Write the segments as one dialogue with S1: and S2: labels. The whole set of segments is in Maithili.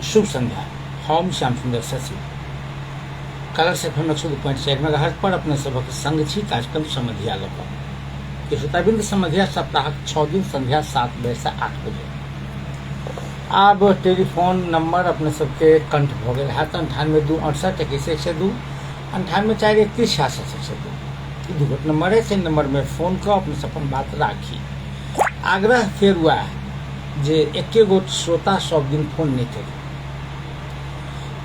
S1: शुभ संध्या। हम श्याम सुंदर शशि कलर्स FM 102.4 मेगाहर्ट्ज पर अपने सबक संग छी कार्यक्रम समधिया लग श्रोताबिंद समधिया सप्ताह 6 दिन संध्या 7 बजे से 8 बजे। अब टेलीफोन नंबर अपने सबके कंठ भ गए है 98 2 68 21 102 98 4 31 66 102 दूगो नंबर है। से नंबर में फोन कर अपने से अपन बात राखी। आग्रह फेर हुआ जे एके गो श्रोता सब दिन फोन नहीं करी,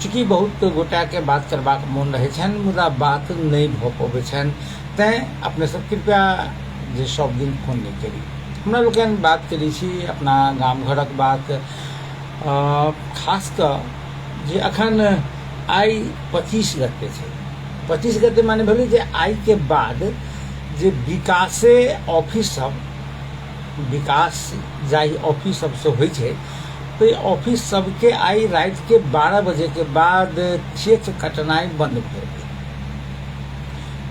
S1: चूँकि बहुत गोटा के बात करबाक मन रहे छन मुदा बात नहीं भ पबे छन, तैं अपने सब कृपया जे सब दिन फोन नहीं करी। हमरा लोग बात करी छी अपना गाम घरक बात, खास कर जे अखन आई 25 गते छे। 25 गते माने भेलै जे आई के बाद जे विकासे ऑफिस सब विकास जाहि ऑफिस सब से होइ छै, तो ऑफिस सबके आई रात के 12 बजे के बाद चेक कटनाई बंद भ गेल।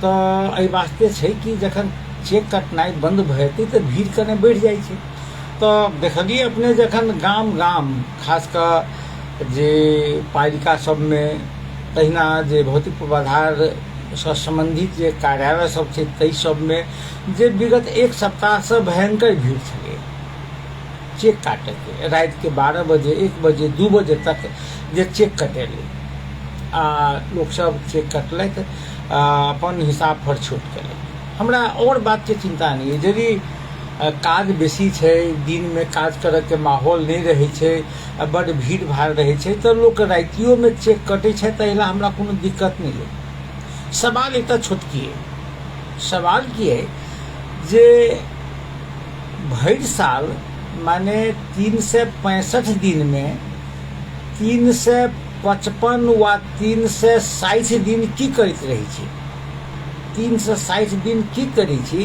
S1: तो एहि वास्ते छै कि जखन चेक कटनाई बंद भ जेतै तो भीड़ कने बढ़ि जाइ छै। तो देखलिए अपने जखन गाम गाम खास कर जे पालिका सब में तहिना जे भौतिक पूर्वाधार से संबंधित जे कार्यालय सब छै तै सब में जे विगत एक सप्ताह से भयंकर भीड़ छलै चेक काटे के। रात के 12 बजे 1 बजे 2 बजे तक जे चेक कटेले लोग सब चेक कटलक, अपन हिसाब पर छूट केलक। हमरा और बात के चिंता नहीं है, यदि काज बेसी छै, दिन में काज करे के माहौल नहीं रहे छै, बड़ भीड़ भाड़ रहे छै, तो लोग रातियो में चेक कटे छै, तो एला हमरा कोनो दिक्कत नहीं है। सवाल एक छोटकी है, सवाल की है जे भरि साल माने 365 दिन में 355 वा 360 दिन की करते रही छी। 360 दिन की करी छी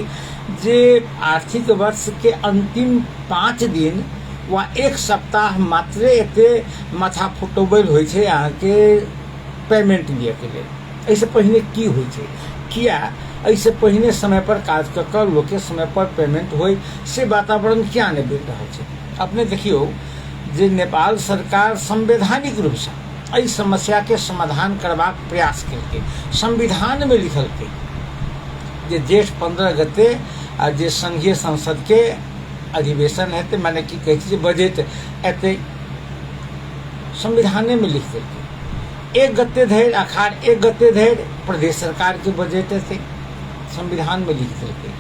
S1: जे आर्थिक वर्ष के अंतिम 5 दिन वा 1 सप्ताह मात्रे एते माथा फुटबल होइ छै अहाँ के पेमेंट लिए के लिए। ऐसे पहले की होइ छै, किया ऐसे पहले समय पर काज कर लोग के समय पर पेमेंट होय से वातावरण क्या नहीं बन रहा है। अपने देखियो जे नेपाल सरकार संवैधानिक रूप से एहि समस्या के समाधान करबाक प्रयास केलकै। संविधान में लिखल के जे जेठ 15 गते जे संघीय संसद के अधिवेशन हेतै, माने की कहै छै जे बजट एतै, संविधाने में लिख देलकै। 1 गते धरि अखाड़ 1 गते धरि प्रदेश सरकार के बजट हेतै, संविधान में लिख देलकै।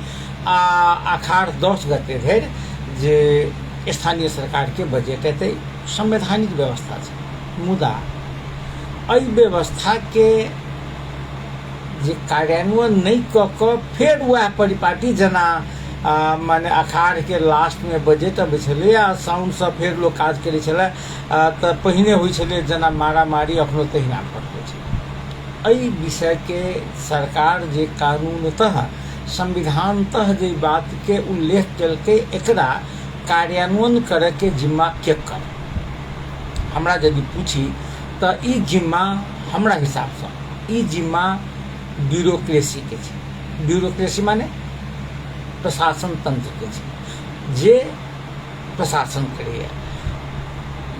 S1: अखाड़ 10 गते धरि जे स्थानीय सरकार के बजट हेतै, संवैधानिक व्यवस्था छै। मुदा एहि व्यवस्था के जे कार्यान्वयन नहीं क फेर वह परिपाटी जना माने अखाड़ के लास्ट में बजट अबै छलै आ साउंड से फेर लोग काज करै छलै, तो पहिने होइ छलै जना मारा मारी अखनो तहिना पड़ै छै। एहि विषय के सरकार जे कानूनतः संविधानतः जे बात के उल्लेख केलकै, एकरा कार्यान्वयन करे के जिम्मा केकर? हमरा यदि पूछी तो ई जिम्मा हमरा हिसाब से ई जिम्मा ब्यूरोक्रेसी के छै। ब्यूरोक्रेसी माने प्रशासन तंत्र के छै जे प्रशासन करैया।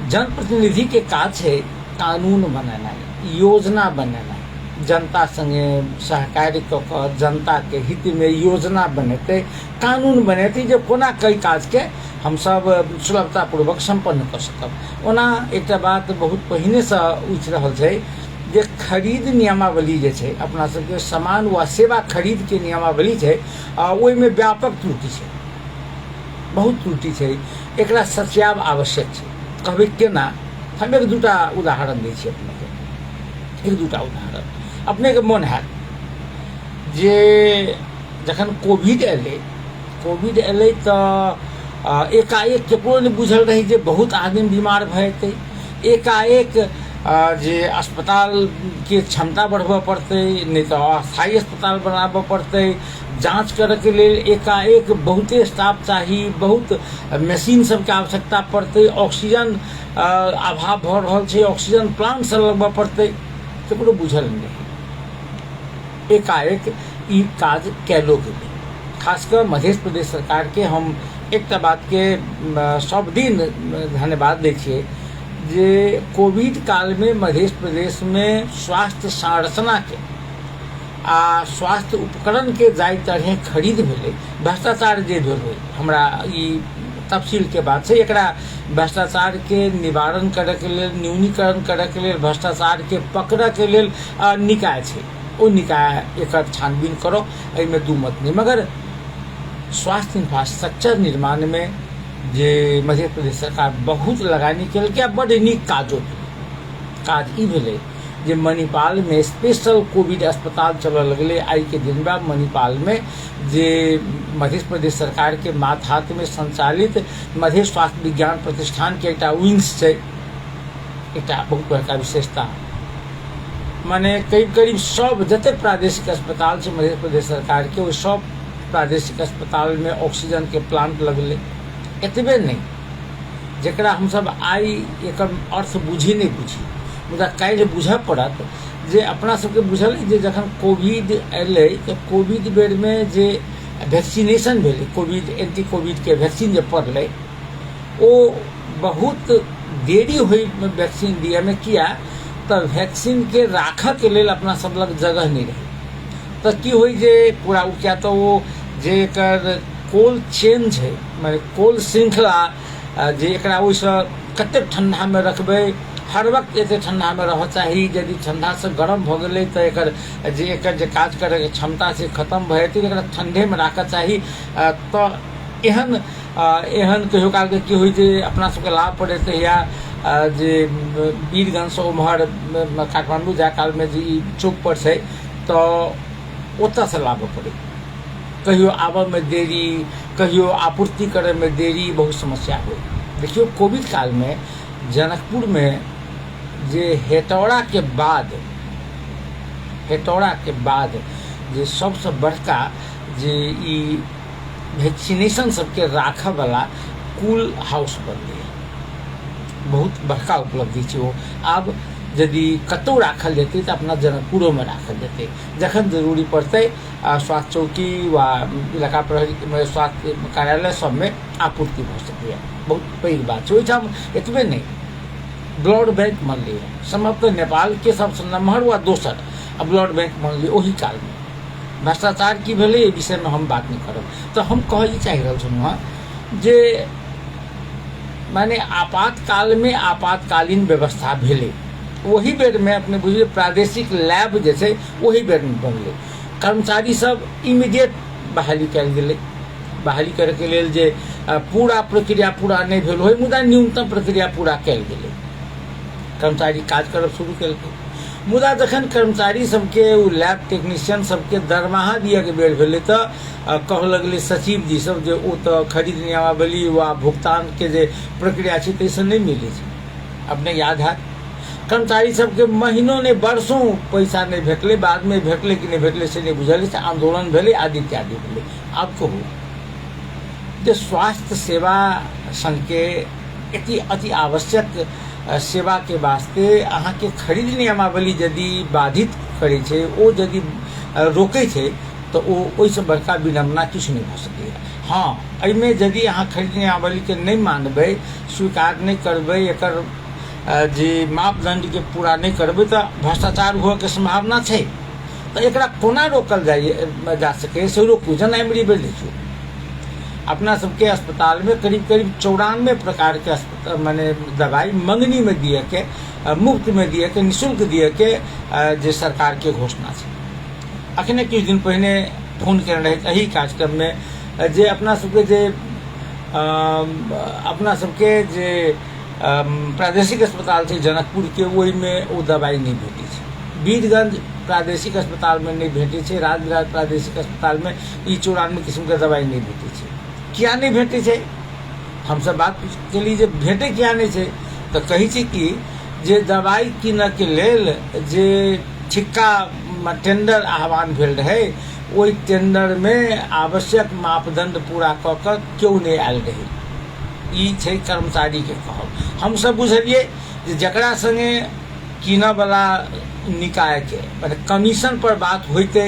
S1: जनप्रतिनिधि के काज है कानून बनेनाइ, योजना बनेनाइ, जनता संगे सहकार्य क के जनता के हित में योजना बनेतै, कानून बनेतै जे कोना कई काज के हम सब सुलभतापूर्वक संपन्न कर सकब। ओना एक बात बहुत पहिने से उठि रहल छै जे खरीद नियमावली जे छै, अपना सबके सामान वा सेवा खरीद के नियमावली छै, ओहि में व्यापक त्रुटि छै, बहुत त्रुटि छै। एकरा सत्याब आवश्यक छै। कहबै केना? हम 1-2टा उदाहरण दै छी अपने के। 1-2टा उदाहरण अपने के मन हैत जे जखन कोविड एलै तो एकाएक केकरो नहीं बुझल रही जे बहुत आदमी बीमार भ जेतै। एकाएक जे अस्पताल के क्षमता बढ़बऽ पड़तै, नहीं तो अस्थायी अस्पताल बनाबऽ पड़तै, जांच करे के लिए एकाएक बहुते स्टाफ चाहिए, बहुत मशीन सबके आवश्यकता पड़तै, ऑक्सीजन अभाव भ रहल छै, ऑक्सीजन प्लांट सब लगबऽ पड़तै, केकरो बुझल नहीं। एकाएक ई काज कैलो गेलै। खासकर मध्य प्रदेश सरकार के हम एक बात के सब दिन धन्यवाद दै छियै जे कोविड काल में मध्य प्रदेश में स्वास्थ्य संरचना के आ स्वास्थ्य उपकरण के जाय तरह खरीद भेलै, भ्रष्टाचार जे भेल हमरा ई तफसील के बात छै। एकरा भ्रष्टाचार के निवारण करे के लेल, न्यूनीकरण करे के लेल, भ्रष्टाचार के पकड़े के लेल निकाय छै, ओ निकाय एकर छानबीन करो, एहिमे दू मत नहीं। मगर स्वास्थ्य इंफ्रास्ट्रक्चर निर्माण में जे मध्य प्रदेश सरकार बहुत लगानी केलकै, बड़ नीक काज ई भेलै जे मणिपाल में स्पेशल कोविड अस्पताल चलऽ लगले। आई के दिन में मणिपाल में जे मध्य प्रदेश सरकार के मातहत में संचालित मध्य स्वास्थ्य विज्ञान प्रतिष्ठान के एकटा विंग्स छै, एकटा बहुत बड़का विशेषता। माने करीब सब जते प्रादेशिक अस्पताल छै मध्य प्रदेश सरकार के, वो सब प्रादेशिक अस्पताल में ऑक्सीजन के प्लांट लगले। एतबे नहीं, जकरा हम सब आई एकर अर्थ बुझी नहीं बुझी, मुदा काल्हि बुझ पड़त जे अपना सबके बुझल जे जखन कोविड अयलै तऽ कोविड बेर में जे वैक्सीनेशन भेलै, कोविड एंटी कोविड के वैक्सीन जे पड़लै, ओ बहुत देरी हुई वैक्सीन दिए में। किया तऽ वैक्सीन के राखऽ के लेल अपना सब लग जगह नहीं रहे। तऽ की होई जे पूरा क्या तो वो जे एकर कोल्ड चेन छै, माने कोल्ड श्रृंखला जे एकरा ओइसँ कतेक ठंडा में रखबै, हर वक्त एते ठंडा में रह चाही। यदि ठंडा से गर्म भ गेलै तऽ एकर जे काज करे के क्षमता से खत्म भ जेतै, एकरा ठंडे में राखऽ चाही। तऽ एहन कहियो काल के की होई जे अपना सबके लाभ पड़ैत या जे वीरगंज से उम्हर काठमांडू जाय काल में जे चौक पर छै तऽ ओतऽ से लाभ पड़े, कहियो आबऽ में देरी, कहियो आपूर्ति करे में देरी, बहुत समस्या हो। देखियो कोविड काल में जनकपुर में जे हेटौड़ा के बाद जे सबसे बड़का जे ई वैक्सीनेशन सबके राखऽ वाला कूल हाउस बनलै, बहुत बड़का उपलब्धि छै ओ। आब यदि कतौ राखल जेतै तऽ अपना जनकपुरो में राखल जेतै, जखन जरूरी पड़तै स्वास्थ्य चौकी वा इलाका प्रहरी स्वास्थ्य कार्यालय सब में आपूर्ति भऽ सकैए। बहुत पैघ बात छै। ओहिठाम एतबे नहीं, ब्लड बैंक बनलै, संभवतः नेपाल के सबसे नम्हर वा दोसर ब्लड बैंक बनलै ओही काल में। भ्रष्टाचार की भेलै एहि विषय में हम बात नहीं करब। तो हम कहै चाहि रहल छलहुँ जे माने आपातकाल में आपातकालीन व्यवस्था भेलै, वही बेर में अपने बुझिए प्रादेशिक लैब जे छै वही बेर में बनलै। कर्मचारी सब इमीडिएट बहाली कयल गेलै। बहाली करे के लेल जे पूरा प्रक्रिया पूरा नहीं भेल होय, मुदा न्यूनतम प्रक्रिया पूरा कयल गेलै, कर्मचारी काज करब शुरू केलकै। मुदा जखन कर्मचारी सबके ओ लैब टेक्नीशियन सबके दरमाहा दिए के बेर भेलै तऽ कहऽ लगलै सचिव जी सब जे ओ तऽ खरीद नियमावली वा भुगतान के जे प्रक्रिया छै ताहिसँ नहीं मिलै छै। अपने याद हैत कर्मचारी सबके महीनों ने वर्षों पैसा नहीं भेटलै, बाद में भेटलै कि नहीं भेटलै से नहीं बुझल छै, आंदोलन भेलै आदि इत्यादि भेलै। आब कहू जे स्वास्थ्य सेवा संघ के अति आवश्यक सेवा के वास्ते अहाँ के खरीद नियमावली यदि बाधित करे छै, ओ यदि रोके छै तो ओहिसँ बड़का विडम्बना किछु नहीं भऽ सकैए। हाँ, एहिमे यदि अहाँ खरीद नियमावली के नहीं मानबै, स्वीकार नहीं करबै, एकर जे मापदंड के पूरा नहीं करबै तऽ भ्रष्टाचार हुए के संभावना छै। तऽ एकरा कोना रोकल जा सकै से रोकू। जेना एमरी बेर देखियौ, अपना सबके अस्पताल में करीब 94 प्रकार के माने दवाई मंगनी में दिए के, मुफ्त में दिए के, निःशुल्क दिए के जे सरकार के घोषणा छै। अखने किछु दिन पहिने फोन केने रहे एही कार्यक्रम में जे अपना सबके जे प्रादेशिक अस्पताल छै जनकपुर के, ओहि में वो दवाई नहीं भेटै छै। वीरगंज प्रादेशिक अस्पताल में नहीं भेटै छै, राजविराज प्रादेशिक अस्पताल में ई 94 किस्म के दवाई नहीं भेटै छै। किया नहीं भेटै छै? हमसब बात केली जे भेटै किया नहीं छै, तऽ कहै छै कि जे दवाई कीनऽ के लेल जे छिक्का टेंडर आह्वान भेल रहे, ओहि टेंडर में आवश्यक मापदंड पूरा कऽ कऽ केओ नहीं आयल रहे। ई छै कर्मचारी के कहब। हम सब बुझलिए जे जकरा संगे कीनऽ वाला निकाय के माने कमीशन पर बात होइते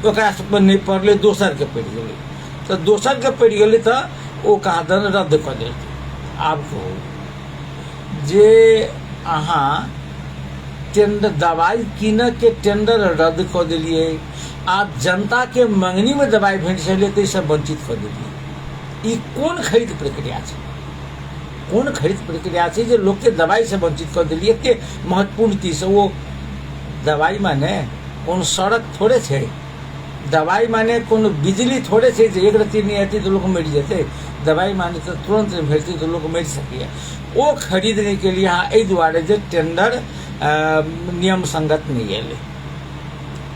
S1: ओकरा सब पर नहीं पड़लै, दोसर के पड़ि गेलै। तो दोसर के पड़ि गेलै तऽ ओ कहादन रद्द कऽ देलकै। आब कहू जे अहाँ टेंडर दवाई कीन के टेंडर रद्द कर दिलिए आ जनता के मंगनी में दवाई भेट छे तो सब वंचित कर दिलिए। ई कौन खरीद प्रक्रिया है? कौन खरीद प्रक्रिया है जो लोग के दवाई से वंचित कर दिलिए? के महत्वपूर्ण चीज वो दवाई माने कौन सड़क थोड़े छे, दवाई माने कौन बिजली थोड़े छे जे एक रत्ती नहीं आती तो लोग मर जाते, दवाई माने तो तुरंत भेजती तो लोग मर सकिए। वो खरीदने के लिए हाँ एहि दुआरे जे टेंडर नियम संगत नहीं है,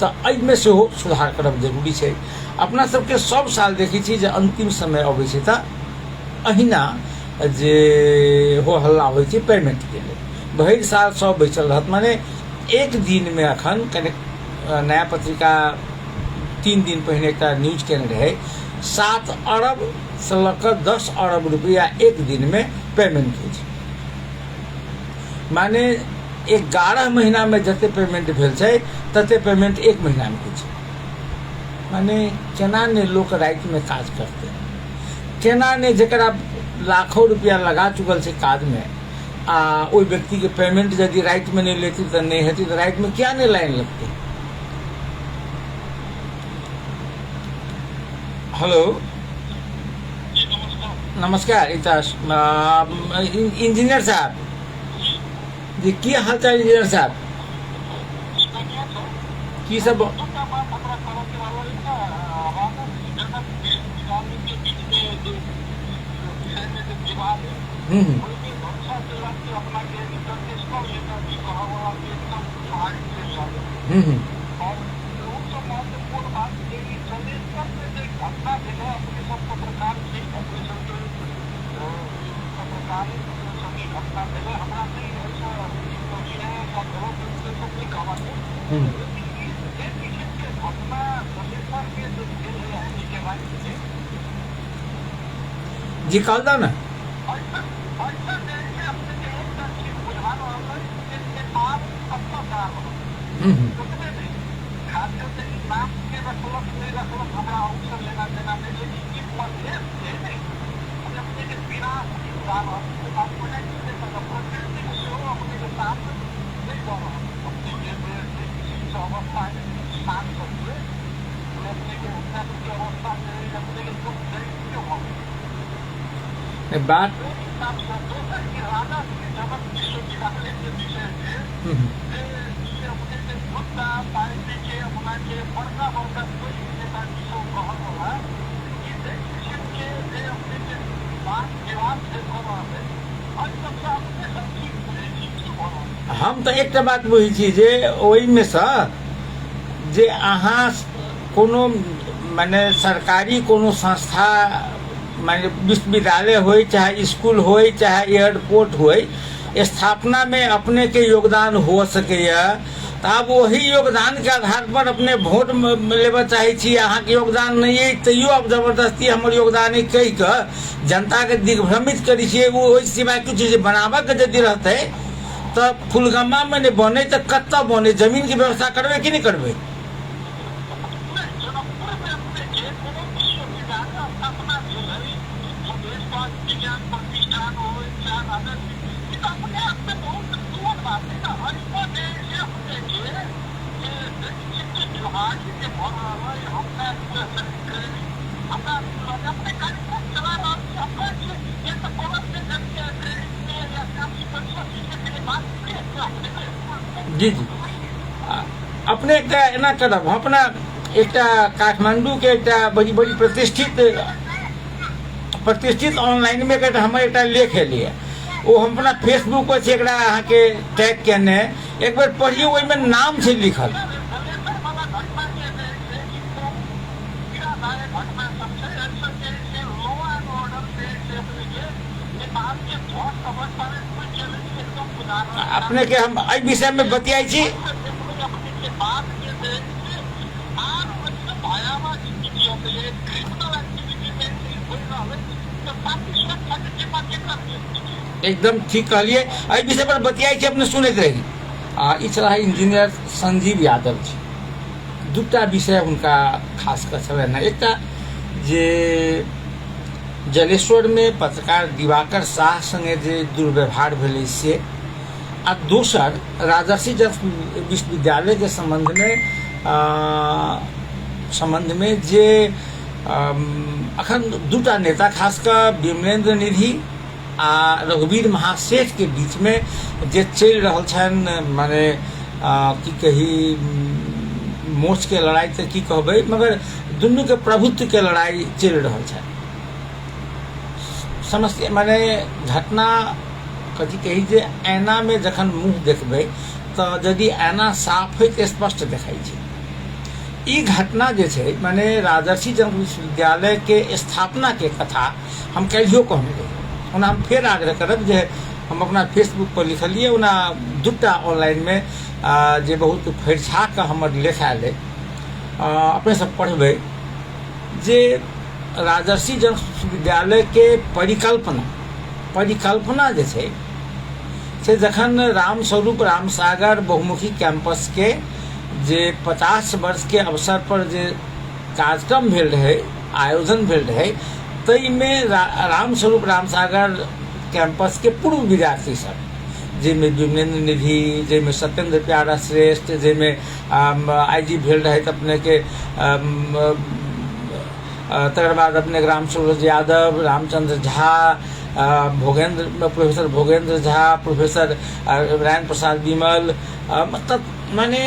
S1: तो एहिमे सेहो सुधार करब जरूरी है। अपना सबके सब साल देखी छी जे अंतिम समय अबै छै तऽ अहिना जे हो हल्ला होइ छै पेमेंट के लिए, भरि साल सब बैसल रहत। माने एक दिन में अखन कने नया पत्रिका 3 दिन पहिने एक न्यूज केने रहे 7 अरब से लकर 10 अरब रुपया एक दिन में पेमेंट होइ छै। माने 11 महीना में जते पेमेंट भेल छै तते पेमेंट एक महीना में होइ छै। माने केना ने लोग रात में काज करते, केना ने जकरा लाखों रुपया लगा चुकल छै काज में आ ओई व्यक्ति के पेमेंट यदि रात में नहीं लेती तो नहीं हेती, तो रात में क्या नहीं लाइन लगती। हेलो नमस्कार इंजीनियर साहब जी, की हाल चाल इंजीनियर साहब? की सब जी कल दो ना। बात हम तो एक बात बुझी छी जे ओहि में से जे अहाँ कोनो माने सरकारी कोनो संस्था माने विश्वविद्यालय हो चाहे स्कूल हो चाहे एयरपोर्ट हो, स्थापना में अपने के योगदान हो सके, तो आप वही योगदान के आधार पर अपने वोट लेवा चाहे छी। अहाँ के योगदान नहीं है तैयो आप जबरदस्ती हमर योगदान है कह के जनता के दिग्भ्रमित करी छिए। वो ओहि सिवाय कुछ चीज बनाबे के यदि रहते तो फुलगम्मा में नहीं बने तो कत बने, जमीन की व्यवस्था करबे कि नहीं करबे? जी जी अपने एक एना करब, अपना एक काठमांडू के एक बड़ी बड़ी प्रतिष्ठित ऑनलाइन में एक हमर एक लेख एलिए, वो हम अपना फेसबुक पर एक के टैग केने, एक बार पढ़िए वही में नाम से लिखल। अपने के हम एहि विषय में बतियाई छी। एकदम ठीक कहलिए, एहि विषय पर बतियाई छी, अपने सुनैत रही। ई छलाह इंजीनियर संजीव यादव जी। दूटा विषय उनका खास कर छलनि। एकटा जे जलेश्वर में पत्रकार दिवाकर शाह संगे जे दुर्व्यवहार भेलै से, आ दोसर राजर्षि जनक विश्वविद्यालय के संबंध में जे अखन दूटा नेता खासकर विमलेंद्र निधि आ रघुवीर महासेठ के बीच में जे चल रहल छन, माने की कही मोच के लड़ाई तो की कहबै, मगर दुनू के प्रभुत्व के लड़ाई चल रहल छन। समस्या माने घटना कथी कही जे ऐना में जखन मुंह देखबै तो यदि ऐना साफ है तो स्पष्ट देखाई छै। ई घटना जे छै माने राजर्षि जनक विश्वविद्यालय के स्थापना के कथा हम कहियो कहने रही, ओना हम फेर आग्रह करब जे हम अपना फेसबुक पर लिखलिए, ओना दूटा ऑनलाइन में जे बहुत फैरछा के हमर लिखायल है, अपने सब पढ़बै जे राजर्षि जनक विश्वविद्यालय के परिकल्पना जे छै से जखन रामस्वरूप रामसागर बहुमुखी कैंपस के जे 50 वर्ष के अवसर पर जे कार्यक्रम भेल रहे, आयोजन भेल रहे, तई में रामस्वरूप रामसागर कैंपस के पूर्व विद्यार्थी सब, जिसमें विमलेंद्र निधि, जिसमें सत्येंद्र प्यारा श्रेष्ठ, जिसमें आईजी भेल रहे अपने के तकर बाद अपने रामसूरज यादव, रामचंद्र झा, प्रोफेसर भोगेंद्र झा, प्रोफेसर रायन प्रसाद विमल, मतलब माने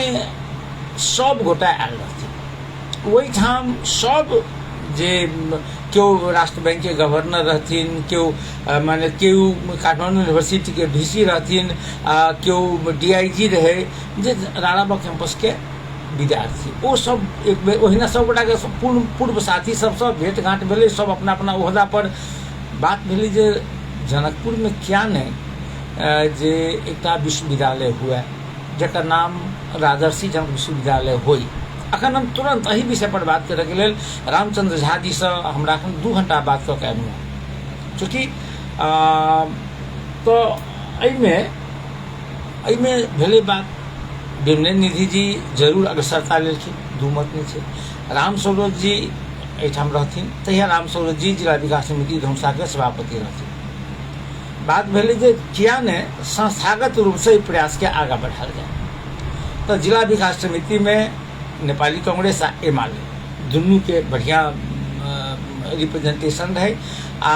S1: सब गोटा आयल रहथिन ओहि ठाम। सब जे केओ राष्ट्र बैंक के गवर्नर रहथिन, केओ माने केओ काठमांडू यूनिवर्सिटी के वीसी रहथिन, केओ डीआईजी रहे, जे राणाबाग कैंपस के विद्यार्थी, वो सब एक बेर ओहिना सब गोटा के पूर्व साथी सब भेंट घाट भेलै, सब अपना अपना ओहदा पर बात भेलै जे जनकपुर में क्या नहीं जे एकटा विश्वविद्यालय हुआ जकर नाम राजर्षि जनक विश्वविद्यालय होई। अखन हम तुरंत एही विषय पर बात करे के लेल रामचंद्र झा जी से हमरा अखन 2 घंटा बात कऽ के आबि, चूँकि तो एहिमे भेलै बात विमलेंद्र निधि जी जरूर अग्रसरता लेलखिन, दू मत नहीं छै। रामस्वरूप जी एहिठाम रहथिन, तहिया रामस्वरूप जी जिला विकास समिति धनुषा के सभापति रहथिन। बात भेलै जे किया ने संस्थागत रूप से प्रयास के आगा बढ़ायल जाए, तो जिला विकास समिति में नेपाली कांग्रेस आ एमाले दुनू के बढ़िया रिप्रेजेंटेशन रहे, आ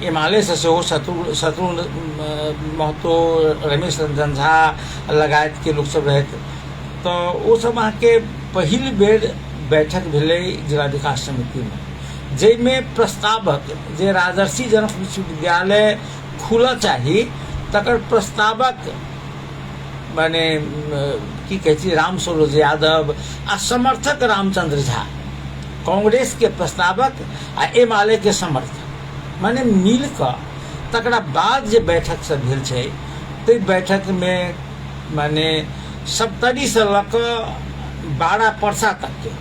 S1: एमाले से सेहो शत्रुघ्न महतो, रमेश रंजन झा लगायत के लोग सब रहे, तो वो सब अहाँ के पहिल बेर बैठक भेलै जिला विकास समिति में, जैमें प्रस्तावक जे राजर्षि जनक विश्वविद्यालय खुलऽ चाही तकर प्रस्तावक माने की कहै छै रामस्वरूप यादव आ समर्थक रामचंद्र झा, कांग्रेस के प्रस्तावक आ एमाले के समर्थक, माने मिल कऽ तकरा बाद जे बैठक सब भेल छै, ताहि बैठक में माने 70 से लऽ कऽ 12 परसा तक के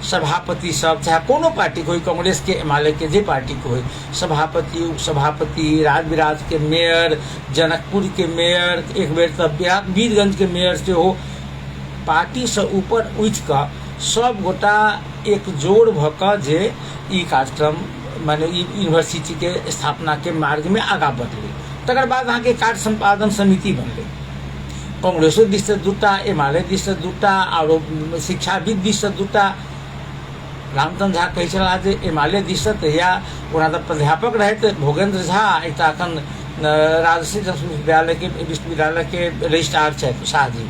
S1: सभापति सब, चाहे कोनो पार्टी को, कांग्रेस के एमाले के जे पार्टी को, सभापति, उपसभापति, राज बिराज के मेयर, जनकपुर के मेयर, एक बेर तब वीरगंज के मेयर से हो, पार्टी से ऊपर उठ कर सब गोटा एकजोड़ भ कऽ जे ई कार्यक्रम माने यूनिवर्सिटी के स्थापना के मार्ग में आगा बढ़लै। तकर बाद अहाँ के कार्य संपादन समिति बनलै, कांग्रेसो दिस से 2टा, एमाले दिस से 2टा, और शिक्षाविद दिस से 2टा। रामचंद्र झा कहै छलाह जे एमाले दिस से तहिया ओना तऽ प्राध्यापक रहैत भोगेंद्र झा, एकटा अखन राजर्षि जनक विश्वविद्यालय के रजिस्ट्रार छथि शाह जी,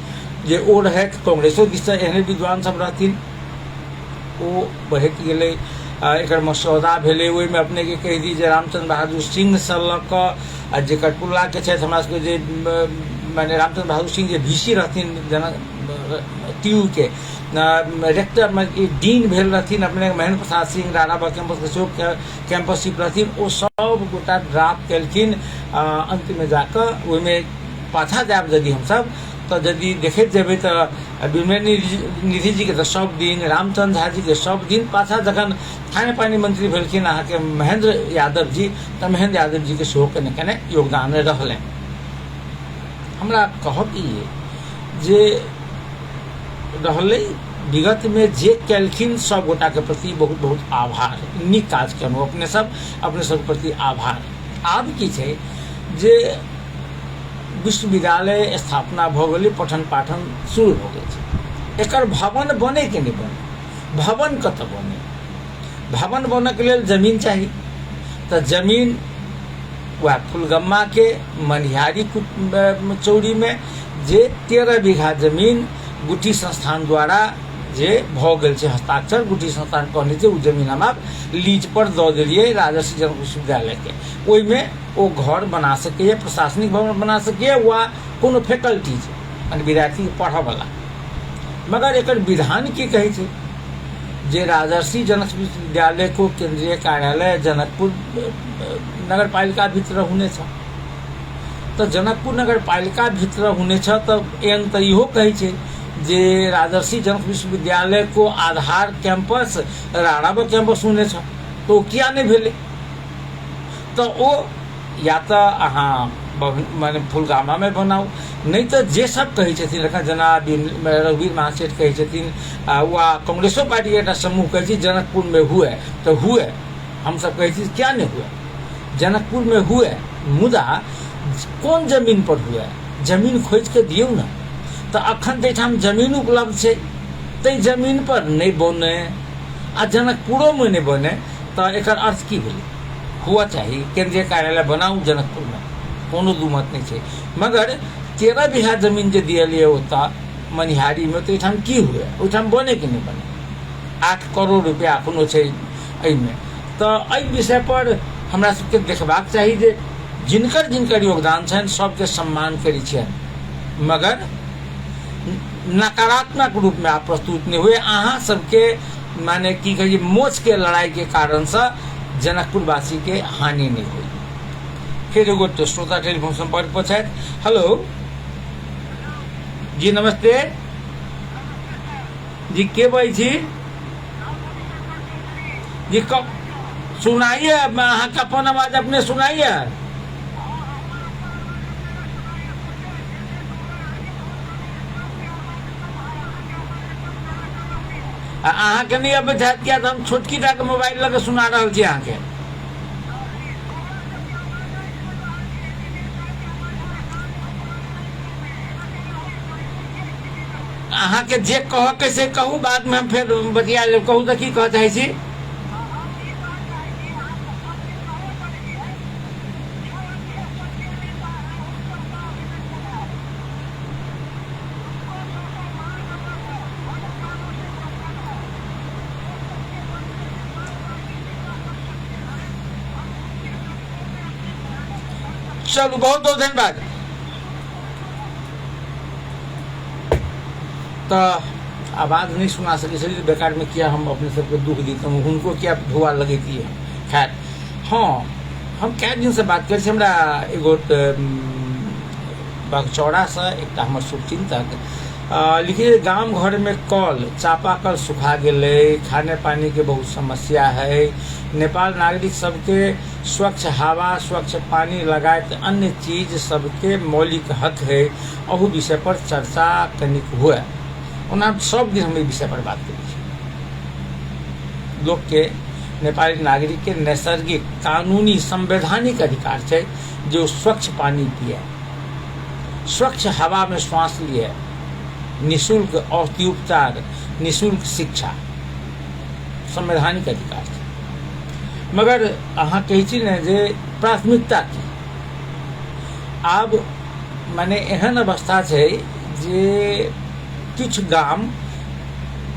S1: जे ओ रहैत। कांग्रेसो दिस से एहने विद्वान सब रहथिन, ओ बढ़ैत गेलै। एकर मसौदा भेलै, ओहिमे अपने के कहि दी जे रामचंद्र बहादुर सिंह से लऽ कऽ जे कटपुल्ला के छथि हमरा सबके, जे माने रामचंद्र बहादुर सिंह जे वीसी रहथिन टीयू के, रेक्टर में डीन भेल रहथिन अपने महेंद्र प्रसाद सिंह, राणाबाग कैंपस के सेहो कैंपस चीफ रहथिन, ओ सब गोटा ड्राफ्ट केलखिन। अंत में जाकर ओहिमे पाछा जायब यदि हमसब तो यदि देखैत जेबै तो विमलेंद्र निधि जी के तो सब दिन, रामचंद्र झा जी के सब दिन, पाछा जखन खाने पानी मंत्री भेलखिन अहाँ के महेंद्र यादव जी, तो महेंद्र यादव जी के सेहो कने कने योगदान रहलै। हमरा कहब ई जे रहलै विगत में जे केलखिन सब गोटा के प्रति बहुत बहुत आभार, नीक काज केलहुँ अपने सब प्रति आभार। आब की छै जे विश्वविद्यालय स्थापना भऽ गेलै, पठन पाठन शुरू भऽ गेल छै। एकर भवन बने कि नहि बने? भवन कतऽ बने? भवन बनके लेल जमीन चाही। तऽ जमीन वह फुलगम्मा के मनिहारी चौरी में जे 13 बीघा जमीन गुटी संस्थान द्वारा जे भऽ गेल छै हस्ताक्षर, गुटी संस्थान कहने छै उ जमीन हम आप लीज पर दऽ देलियै राजर्षि जनक विश्वविद्यालय के। ओहिमे ओ घर बना सकैए, प्रशासनिक भवन बना सकैए, वा कोनो फैकल्टीज यानी विद्यार्थी पढ़ऽ वाला। मगर एकर विधान की कहै छै जे राजर्षि जनक विश्वविद्यालय को केंद्रीय कार्यालय जनकपुर नगर पालिका भित्र हुने छ। तऽ जनकपुर नगर पालिका भित्र हुने छ तऽ एहन तऽ इहो कहै छै जे राजर्षि जनक विश्वविद्यालय को आधार कैंपस राणाबा कैंपस होने छ, तो किया नहीं भेले? तो ओ या तो अहाँ माने फुलगामा में बनाऊ, नहीं तो जे सब कहै छथिन एखन जेना रघुवीर महासेठ कहै छथिन, वा कांग्रेसो पार्टी के एकटा समूह कहै छै जनकपुर में हुए तो हुए। हम सब कहै छी क्या नहीं हुए? जनकपुर में हुए, मुदा कोन जमीन पर हुए? जमीन खोज के दियौ ना। तो अखन तैठाम जमीन उपलब्ध छै, तै जमीन पर नहीं बने आ जनकपुरो में नहीं बने, तो एकर अर्थ की भेलै? हुआ चाहिए केंद्रीय कार्यालय बनाऊ जनकपुर में, कोनो दू मत नहीं छै। मगर 13 बीघा जमीन जे दियलियै ओतऽ मनिहारी में, तो एहिठाम की हुए? ओहिठाम बने कि नहीं बने? 8 करोड़ रुपया कोनो छै एहिमे। तो एहि विषय पर हमरा सबके देखबाक चाही जे जिनकर योगदान छनि सबके सम्मान करै छियनि, मगर नकारात्मक रूप में आप प्रस्तुत नहीं हुए। अहाँ सबके माने की कहिए मोच के लड़ाई के कारण से जनकपुर वासी के हानि नहीं हुई। फिर एगो श्रोता टेलीफोन संपर्क पर छथि। हेलो जी, नमस्ते जी, के बाजै छी जी? कब सुनाइए, अहाँ का अपन आवाज अपने सुनाइए। अहाँ के नहीं अब किया तो हम छोटकी टा के मोबाइल लगे सुना रहा छी अहाँ के। अहाँ के जे कह के से कहू, बाद में हम फिर बतिया ले। कहू तो की कह चाहे छी? चलो, बहुत बहुत धन्यवाद। तो आवाज नहीं सुना सके चलिए बेकार में किया हम अपने सबके दुख देते हैं, उनको क्या धुआ लगेती है। खैर, हाँ, हम कई दिन से बात कर हमरा एगो बगचौड़ा से एक हमर शुभचिंतक लिखिए, गांव घर में कल चापाकल सुखा गए, खाने पानी के बहुत समस्या है। नेपाल नागरिक सबके स्वच्छ हवा, स्वच्छ पानी लगायत अन्य चीज सबके मौलिक हक है। अहू विषय पर चर्चा कनिक हुए। ओना सब दिन हम विषय पर बात करी। लोग के, नेपाली नागरिक के नैसर्गिक कानूनी संवैधानिक अधिकार है जो स्वच्छ पानी पिए, स्वच्छ हवा में श्वास लिए, निःशुल्क औषधि उपचार, निःशुल्क शिक्षा, संवैधानिक अधिकार है। मगर अहाँ कहै छी ने जे प्राथमिकता की, आब माने एहन अवस्था है जे किछु गाम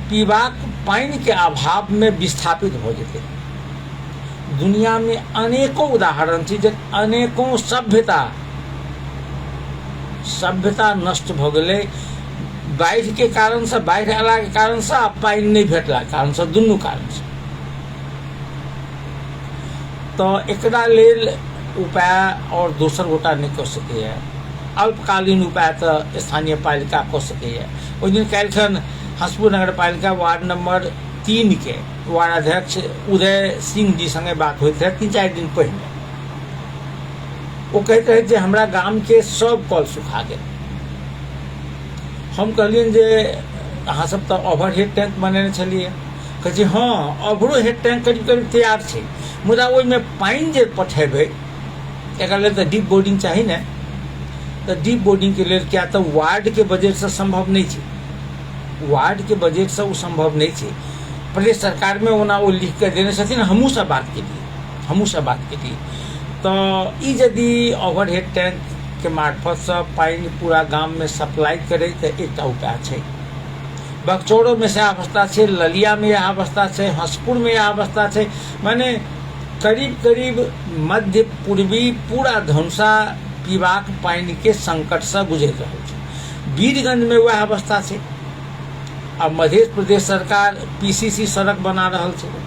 S1: पीबाक पानी के अभाव में विस्थापित हो जेते। दुनिया में अनेकों उदाहरण छै जे अनेकों सभ्यता नष्ट भ गेलै बाढ़ि के कारण से, बाढ़ि अयला के कारण से, आ पानि नहीं भेटला के कारण से, दुनू कारण से। तो एकरा लेल उपाय और दोसर गोटा नहीं कऽ सकैए। अल्पकालीन उपाय तो स्थानीय पालिका कऽ सकैए। ओहि दिन काल्हिखन हंसपुर नगर पालिका वार्ड नंबर 3 के वार्ड अध्यक्ष उदय सिंह जी संगे बात होइत रहे 3-4 दिन पहले। वो कहते रहे जे हमरा गाम के सब कल सुखा गेल। हम कहलियन जे अहाँ सब तो ओवरहेड टैंक बनेने छलिए। कहे हाँ ओवरो हेड टैंक करीब करीब तैयार है, मुदा ओहिमे पानि जे पठेबै एकर लेल तऽ डीप बोर्डिंग चाही ने। तो डीप बोर्डिंग के लिए क्या तो वार्ड के बजट से संभव नहीं है, वार्ड के बजट से वो संभव नहीं है। प्रदेश सरकार में ओना वो लिख के देने छथिन, हमहूँ सब बात के लिए तो यदि ओवरहेड टैंक के मार्फत से पानी पूरा गांव में सप्लाई करे तो एक उपाय है। बगचौड़ो में से अवस्था है, ललिया में यह अवस्था है, हंसपुर में यह अवस्था है। माने करीब करीब मध्य पूर्वी पूरा धनुषा पीबाक पानी के संकट से गुजर रहा है। वीरगंज में वह अवस्था है। अब मध्य प्रदेश सरकार पीसीसी सड़क बना रहा है।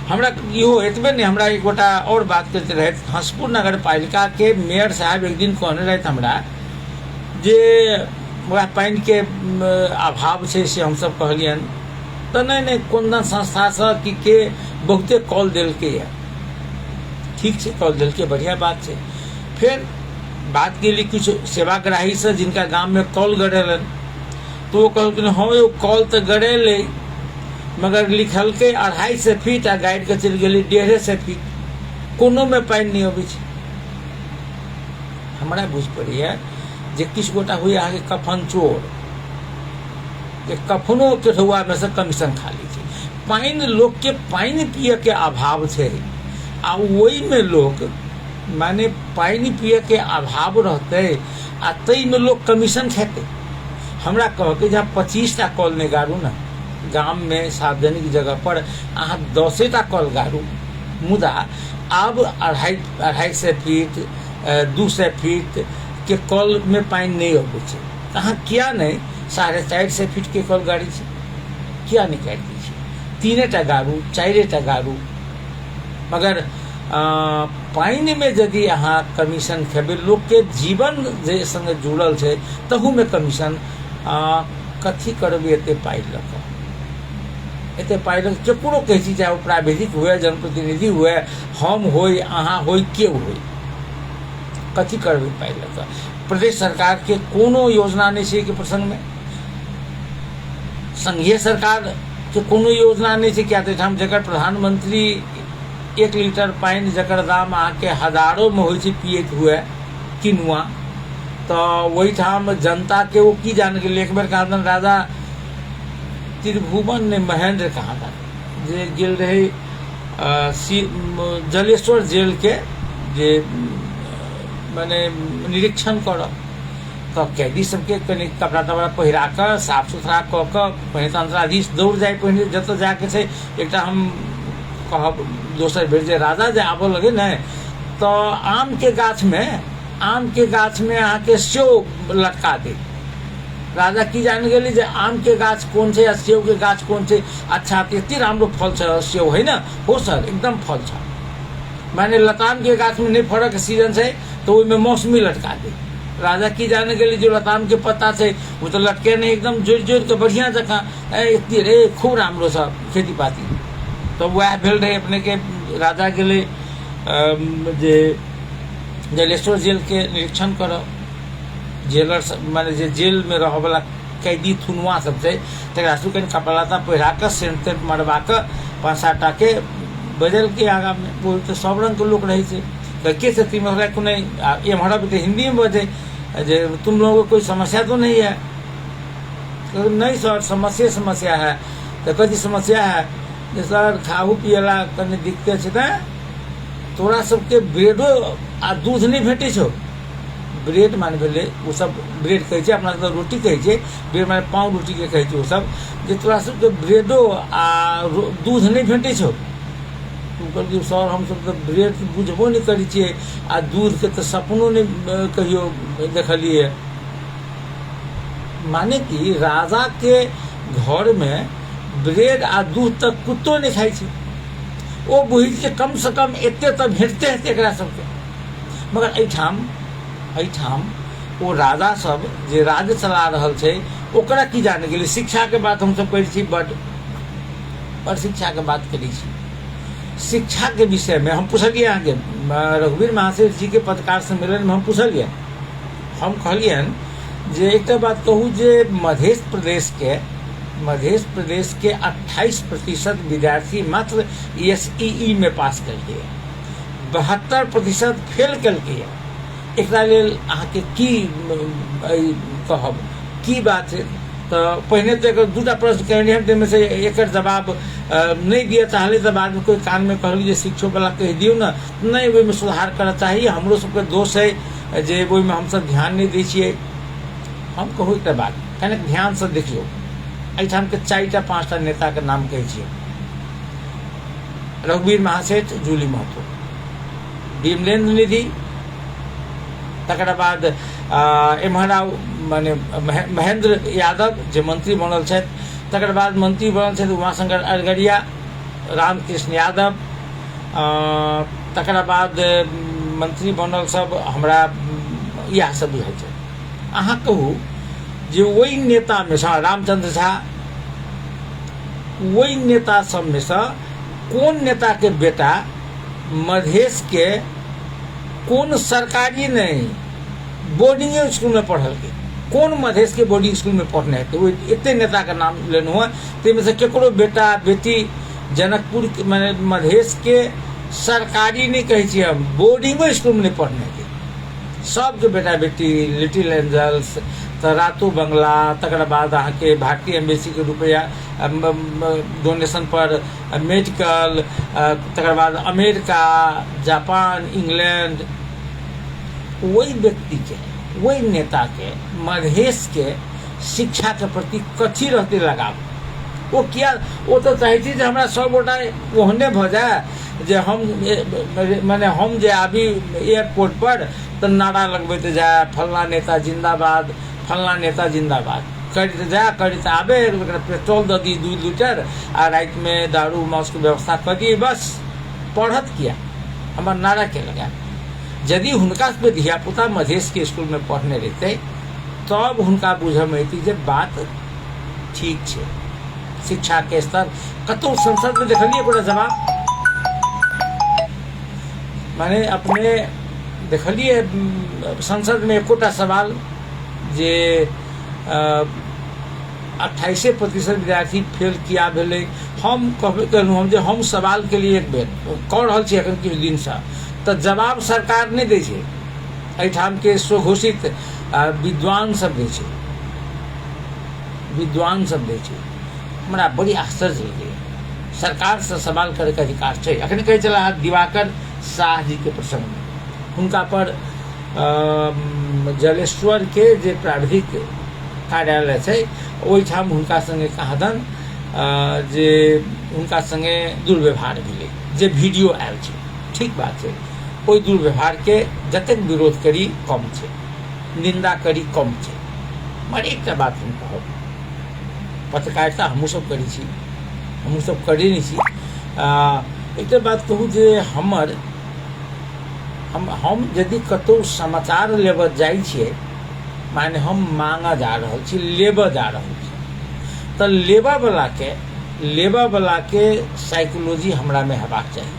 S1: हमरा इहो एतबे नहीं, हमरा एक गोटा और बात करते रहे, हंसपुर नगर पालिका के मेयर साहब एक दिन कहने रहे हमरा जे वह पानी के अभाव है से हम सब कहलियन तो नहीं कोन संस्था से कि के बहुते कॉल दिल के है, ठीक है कॉल दिल के बढ़िया बात है। फिर बात के लिए कुछ सेवाग्राही से जिनका गांव में कॉल गड़ेलन तो वो कहल हाँ यो कॉल तो गड़ेले मगर लिखल के 250 फीट आ गाइड के चल गई 150 फीट, कोनो में पानी नहीं अबै छै। हमरा बुझ पड़िए जे किछु गोटा हुई अहाँके कफन चोर, जे कफनो के ठुआ में से कमीशन खा ली छै। पानी लोग के पानी पिए के अभाव है आ वही में लोग माने पानी पिए के अभाव रहते आ तई में लोग कमीशन खेते। हमरा कह के जहाँ 25टा कॉल नहीं गाड़ू ना गांव में सार्वजनिक जगह पर अहाँ 10टा कॉल गाड़ू, मुदा अब 250 फीट 200 फीट के कॉल में पानी नहीं अबै छै। अहाँ किया नहीं 450 फीट के कॉल गाड़ी छै, किया नहीं काटि दै छै? 3टा गाड़ू 4टा गाड़ू। मगर पानी में यदि अहाँ कमीशन खेबै, लोग के जीवन जे संगे जुड़ल है तहू में कमीशन कथी करबै एते पाई लऽ कऽ? एते पाई लऽ केकरो कहै छी, चाहे ओ प्राविधिक हुए जनप्रतिनिधि हुए, हम होई अहाँ होई केओ होई, कथी करबै पाई लऽ कऽ? प्रदेश सरकार के कोनो योजना नहीं छै के प्रसंग में, संघीय सरकार के कोनो योजना नहीं छै। क्या तो हम जकर प्रधानमंत्री 1 लीटर पानी जकर दाम आके हजारों में हो पियत हुए किनुआ, तो वही ठाम जनता के वो की जान के एक बेर कहा राजा त्रिभुवन ने महेंद्र कहा था जे गेल रहे जलेश्वर जेल के जे माने निरीक्षण कर, तो कैदी सबके कनी कपड़ा तपड़ा पहिरा कर साफ सुथरा कऽ कऽ पहिने तऽ अंतराधीश दौड़ जाए, पहिने जतऽ जाके छै एकटा हम कहब दोसर बेर जे राजा जे आबऽ लगे ने तो आम के गाछ में अहाँ के सेव लटका दे। राजा की जान गेली जे आम के गाछ कौन छै आ सेव के गाछ कौन छै, अच्छा एते राम्रो फल छ सेव है ना, हो सर एकदम फल छ, माने लताम के गाछ में नहीं फड़क सीजन छै तो ओहिमे मौसमी लटका दे। राजा की जाने गेली जो लताम के पत्ता छै वो तो लटके नहीं, एकदम जोड़ जोड़ के बढ़िया जकाँ एते रे खूब राम्रो छ खेती पाती। तो वह भेल रहे अपने के राजा गेले जे जलेश्वर जेल के निरीक्षण कर, जेलर माने जे जेल में रह वाला कैदी थुनुआ सब छै तकरा सबके कपड़ा लत्ता पहिरा के सेंट तेंट मरवा के 5-7टा के बदल के आगा में वो तो सब रंग के लोग रहे छै। तो के स्थिति में हमरा कोने एम्हर भी तो हिंदी में बजे जे तुम लोगों को कोई समस्या तो नहीं है? तो नहीं सर समस्या है। तो कथी समस्या है? सर खाहू पियला कनी दिक्कत छै, तोरा सबके ब्रेडो आ दूध नहीं भेटे छो। ब्रेड मान भेले वो सब ब्रेड कहै छै, अपना सब रोटी कहै छै, ब्रेड माने पाव रोटी के कहै छै। वो सब जे तोरा सबके ब्रेडो आ दूध नहीं भेटे छो। तू कहलिए सर हम सब तो ब्रेड बुझबो नहीं करै छियै आ दूध के तो सपनो नहीं कहियो देखलिए। माने कि राजा के घर में ब्रेड आ दूध तक कुत्तो नहीं खाई छै, वो बुझै छै कम से कम एते तो भेटते हेतै एकरा सबके। मगर एहिठाम वो राजा सब जे राज्य चला रहल छै ओकरा की जाने गेलै। शिक्षा के बात हम सब करै छी, बड़ शिक्षा के बात करै छी। शिक्षा के विषय में हम पूछलिए अहाँके रघुवीर महाशय जी के पत्रकार सम्मेलन में हम पूछलिए, हम कहलियन जे एक बात कहूँ जे मध्य प्रदेश के मध्य प्रदेश के 28% विद्यार्थी मात्र SEE में पास करके 72% फेल करके एकरा लेल अहाँके की कहब की बात है। तो पहले तो एक दूटा प्रश्न कहने हम में से एक जवाब नहीं दिए चाहले तो बाद में कोई कान में कहली शिक्षक वाला कह दियो ना नहीं वो में सुधार करना चाहिए हमरो सबके दोष है जे वो में हम सब ध्यान नहीं दै छियै। हम कहू एक बात कने ध्यान से देखियो एठाम के 4टा 5टा नेता के नाम कहै छियै रघुवीर महासेठ जूली महतो विमलेन्द्र निधि तकर बाद एम्हरा माने महेंद्र यादव जे मंत्री बनल छथि तकर बाद मंत्री बनल छथि उमाशंकर अरगड़िया रामकृष्ण यादव तकर बाद मंत्री बनल सब हमरा इएह सब बुझाइ छै। अहाँ कहू जे वही नेता में से रामचंद्र झा वही नेता सब में से कौन नेता के बेटा मधेश के कौन सरकारी नहीं बोर्डिंग स्कूल में पढ़ल के कौन मधेश के बोर्डिंग स्कूल में पढ़ने है वो इतने नेता का नाम लेना हुआ में से केकरो बेटा बेटी जनकपुर माने मधेश के सरकारी नहीं कहे छी हम बोर्डिंग स्कूल में नहीं पढ़ने के सबके बेटा बेटी लिटिल एंजल्स तो रातू बंगला तकर बाद अहाँ के भारतीय एम्बेसी के रुपया डोनेशन पर मेडिकल तकर बाद अमेरिका जापान इंग्लैंड वही व्यक्ति के वही नेता के मधेश के शिक्षा के प्रति कथी रहते लगाव वो क्या वो तो चाहती जे हमरा सब गोटा ओहने भ जाए जे हम माने हम जे आबी एयरपोर्ट पर तो नारा लगबैत जाए फलना नेता जिंदाबाद फलना नेता जिंदाबाद करते जाए करते आबे पेट्रोल द दी 2 लीटर आ रात में दारू मांस की व्यवस्था कर दी बस पढ़त किया हमार नारा के लगा। यदि हुनका पे धियापुता मधेश के स्कूल में पढ़ने रहते तब हुनका बुझ में अती जे बात ठीक है शिक्षा के स्तर कतौ संसद में देखलिए पूरा जवाब माने अपने देखलिए संसद में एकोटा सवाल जे 28% विद्यार्थी फेल किया भेले हम कहबे कहलहुँ हम जे हम सवाल के लिए एक बेर कह रहल छी एखन किछु दिन से तो जवाब सरकार नहीं दै छै एठाम के स्वघोषित विद्वान सब दै छै हमरा बड़ी आश्चर्य लगे सरकार से सवाल करे के अधिकार छै। अखन कहे चला दिवाकर शाह जी के प्रसंग में हुनका पर जलेश्वर के जे प्राविधिक कार्यालय छै ओहिठाम हुनका संगे कहादन जे हुनका संगे दुर्व्यवहार भेलै जे वीडियो आयल छै ठीक बात है कोई दुर्व्यवहार के जतक विरोध करी कम है निंदा करी कम है मगर एक बात हम कहब पत्रकारिता हमहूँ सब करी छी हमहूँ सब करी नहीं छी एक बात कहूँ जे हमर हम यदि कतौ समाचार लेबऽ जाइ छियै माने हम मांगा जा रहल छी लेबऽ जा रहल छी तो लेबऽ वाला के साइकोलॉजी हमरा में हेबाक चाहिए।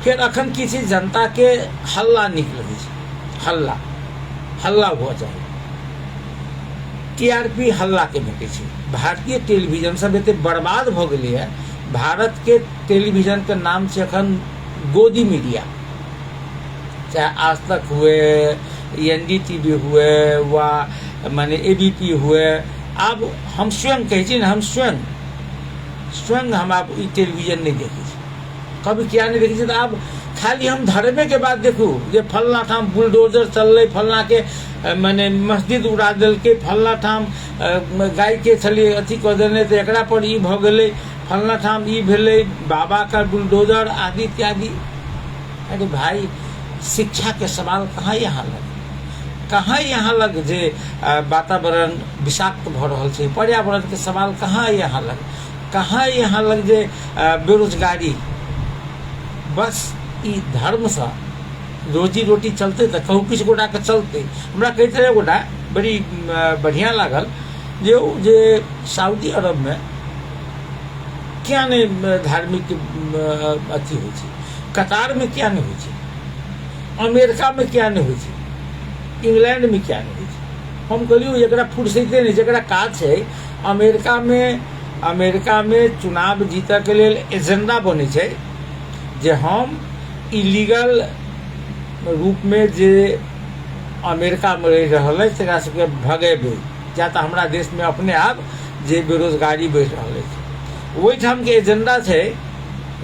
S1: फिर अखन की छै जनता के हल्ला नीक लगे हल्ला हुआ चाहिए TRP हल्ला के भेटे छै। भारतीय टेलीविजन सब एते बर्बाद भ गेलै है भारत के टेलीविजन के नाम से अखन गोदी मीडिया चाहे आज तक हुए NDTV हुए वा माने ABP हुए अब हम स्वयं कहे छी हम स्वयं हम आप टेलीविजन नहीं देखे कभी क्या नहीं देखी तो अब खाली हम धर्मे के बाद देखू जे फलना ठाम बुलडोजर चल फलना के माने मस्जिद उड़ा दिल के फलना ठाम गाय के छलिए अथी कर देने तो एकरा पर ई भ गेलै फलना ठाम ई भेलै बाबा का बुलडोजर आदि इत्यादि। अरे भाई शिक्षा के सवाल कहाँ यहाँ लग जे वातावरण विषाक्त भ रहल छै पर्यावरण के सवाल कहाँ यहाँ लग जे बेरोजगारी बस ई धर्म से रोजी रोटी चलते तो कहूँ किछु गोटा के चलते हमरा कहते रहे गोटा बड़ी बढ़िया लागल जे सऊदी अरब में क्या नहीं धार्मिक अथी हो कतार में क्या नहीं हो अमेरिका में क्या नहीं हो इंग्लैंड में क्या नहीं हो हम कहलियो जरा फुर्सते नहीं जरा काज है अमेरिका में अमेरिका में चुनाव जीतऽ के लेल एजेंडा बनै छै जे हम इलीगल रूप में जे अमेरिका में रहि रहल अछि तकरा सबके भगेबै, या तऽ हमरा देश में अपने आप जे बेरोजगारी बढ़ि रहल अछि ओहिठाम के एजेंडा छै,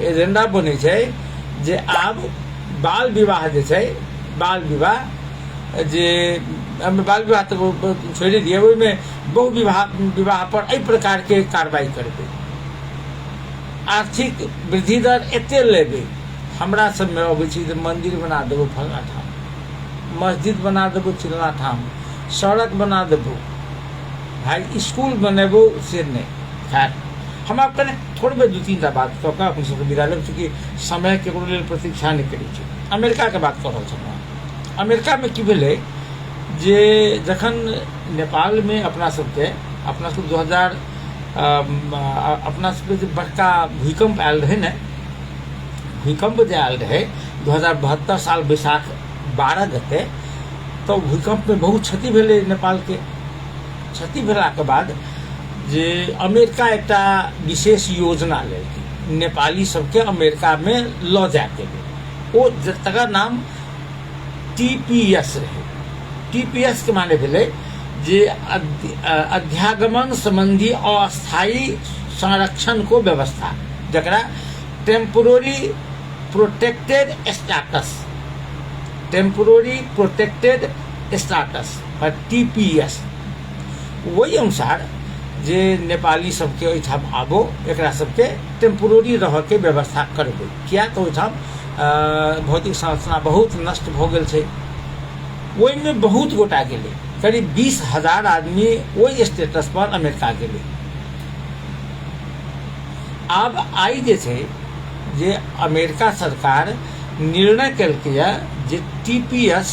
S1: एजेंडा बनै छै जे आब बाल विवाह जे छै, बाल विवाह जे बाल विवाह तो छोड़ दिए, ओहिमे बहु विवाह पर एहि प्रकार के कार्रवाई करबै, आर्थिक वृद्धि दर एते लेबै। हमरा सब में अबै छै मंदिर बना देबो फलना ठाम, मस्जिद बना देबो चिल्ला ठाम, सड़क बना देबो, भाई स्कूल बनेबो से नहीं। खैर हम आपके थोड़े दू तीन टा बात कऽ के अपन सबके विदा लेब, चूँकि समय केकरो लेल प्रतीक्षा नहीं करै छै। अमेरिका के बात कर रहल छलहुँ। अमेरिका में की भेलै जे जखन नेपाल में अपना सबके 2000 अपना सबके जे बड़का भूकंप आयल रहे ने, भूकंप जे आयल रहे 2072 साल बैसाख 12 गते, तो भूकंप में बहुत क्षति भेलै नेपाल के। क्षति भेला के बाद जे अमेरिका एकटा विशेष योजना लेलकै नेपाली सबके अमेरिका में लऽ जाके लेल। ओ तकर नाम TPS रहे। TPS के माने भेलै जे अध्यागमन संबंधी अस्थायी संरक्षण को व्यवस्था, जकरा temporary protected status, temporary protected status TPS, वही अनुसार जे नेपाली सबके ओहिठाम आबो एकरा सबके टेम्पोररी रह के व्यवस्था करबै। किया तऽ ओहिठाम भौतिक संरचना बहुत नष्ट भऽ गेल छै। ओहिमे बहुत गोटा गेलै, करीब 20,000 आदमी ओहि स्टेटस पर अमेरिका गेलै। आब आई जे छै जे अमेरिका सरकार निर्णय केलकै जे TPS